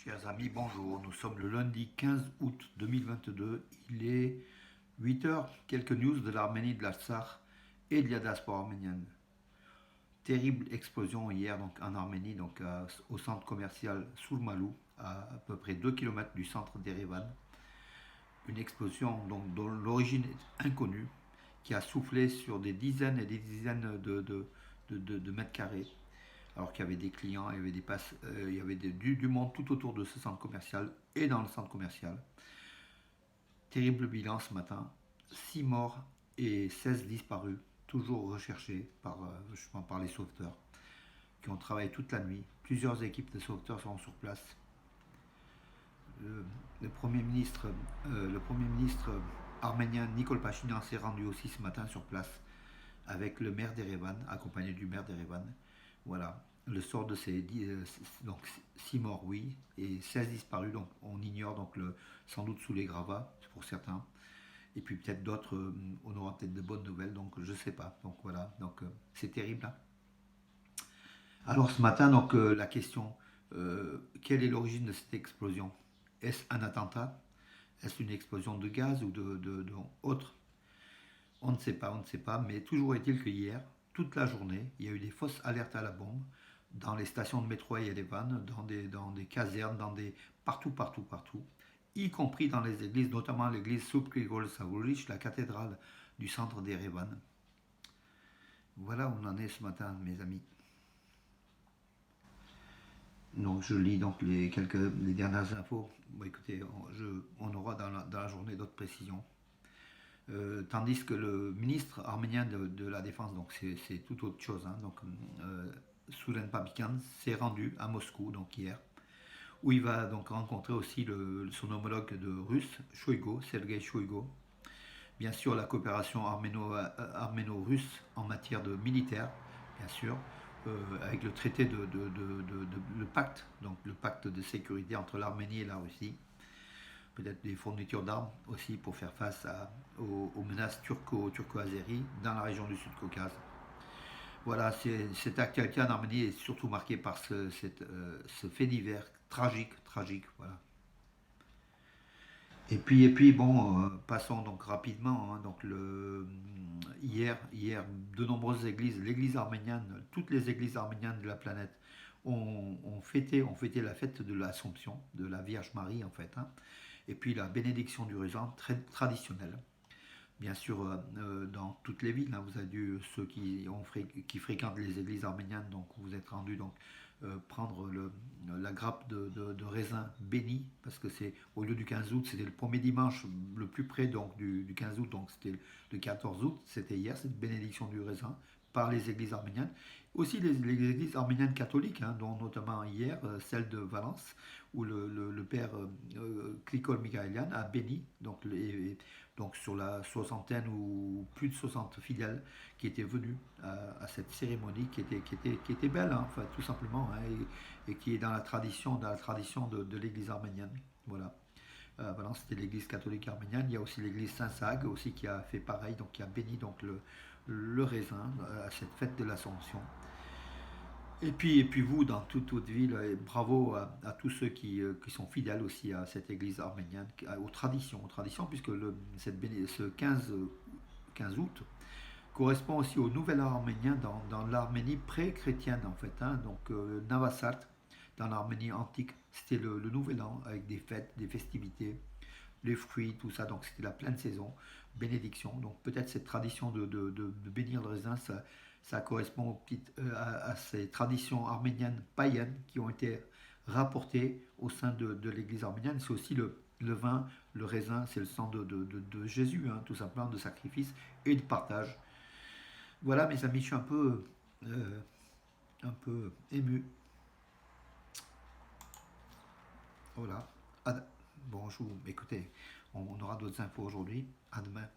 Chers amis, bonjour. Nous sommes le lundi 15 août 2022. Il est 8 heures. Quelques news de l'Arménie, de l'Artsakh et de la diaspora arménienne. Terrible explosion hier en Arménie, au centre commercial Sourmalou, à peu près 2 km du centre d'Erevan. Une explosion dont l'origine est inconnue, qui a soufflé sur des dizaines et des dizaines de mètres carrés. Alors qu'il y avait des clients, il y avait du monde tout autour de ce centre commercial et dans le centre commercial. Terrible bilan ce matin, 6 morts et 16 disparus, toujours recherchés par les sauveteurs, qui ont travaillé toute la nuit. Plusieurs équipes de sauveteurs sont sur place. Le Premier ministre arménien Nikol Pachinian s'est rendu aussi ce matin sur place avec le maire d'Erevan, accompagné du maire d'Erevan. Voilà, le sort de ces 6 morts, oui, et 16 disparus, donc on ignore, sans doute sous les gravats, pour certains. Et puis peut-être d'autres, on aura peut-être de bonnes nouvelles, donc je ne sais pas. Donc voilà, c'est terrible. Hein. Alors ce matin, la question, quelle est l'origine de cette explosion? Est-ce un attentat? Est-ce une explosion de gaz ou de autre? On ne sait pas, mais toujours est-il que hier, toute la journée, il y a eu des fausses alertes à la bombe dans les stations de métro à Yerevan, dans des casernes, partout, y compris dans les églises, notamment l'église Subkrigol Savurich, la cathédrale du centre d'Erevan. Voilà où on en est ce matin, mes amis. Donc je lis les dernières infos. Bon, écoutez, on aura dans la journée d'autres précisions. Tandis que le ministre arménien de la Défense, donc c'est tout autre chose, hein, Soulen Papikan s'est rendu à Moscou hier, où il va donc rencontrer aussi son homologue de russe, Sergei Shoigu. Bien sûr, la coopération arméno-russe en matière de militaire, bien sûr, avec le traité le pacte, le pacte de sécurité entre l'Arménie et la Russie. Peut-être des fournitures d'armes aussi pour faire face aux menaces turco-azéries dans la région du Sud-Caucase. Voilà, cette actualité en Arménie est surtout marquée par ce fait divers tragique, voilà. Et puis bon, passons donc rapidement. Hein, hier, de nombreuses églises, l'église arménienne, toutes les églises arméniennes de la planète ont fêté la fête de l'Assomption de la Vierge Marie en fait. Hein, et puis la bénédiction du raisin, très traditionnelle. Bien sûr, dans toutes les villes, hein, vous avez dû, ceux qui fréquentent les églises arméniennes, donc vous êtes rendus prendre la grappe de raisin béni, parce que c'est au lieu du 15 août, c'était le premier dimanche le plus près du 15 août, donc c'était le 14 août, c'était hier, cette bénédiction du raisin par les églises arméniennes. Aussi les églises arméniennes catholiques, hein, dont notamment hier celle de Valence, où le père Klikol Mikhailian a béni, donc sur la soixantaine ou plus de 60 fidèles qui étaient venus à cette cérémonie qui était belle, hein, enfin, tout simplement, hein, et qui est dans la tradition de l'église arménienne. Voilà. Valence, c'était l'église catholique arménienne. Il y a aussi l'église Saint-Sag aussi qui a fait pareil, donc qui a béni le raisin à cette fête de l'Assomption. Et puis vous, dans toute ville, bravo à tous ceux qui sont fidèles aussi à cette église arménienne, aux traditions, puisque ce 15 août correspond aussi au nouvel an arménien dans l'Arménie pré-chrétienne en fait. Hein, Navasart, dans l'Arménie antique, c'était le nouvel an avec des fêtes, des festivités, les fruits, tout ça, donc c'était la pleine saison, bénédiction. Donc peut-être cette tradition de bénir le raisin, ça correspond à ces traditions arméniennes païennes qui ont été rapportées au sein de l'église arménienne. C'est aussi le vin, le raisin, c'est le sang de Jésus, hein, tout simplement, de sacrifice et de partage. Voilà, mes amis, je suis un peu ému. Voilà. Bon, écoutez, on aura d'autres infos aujourd'hui. À demain.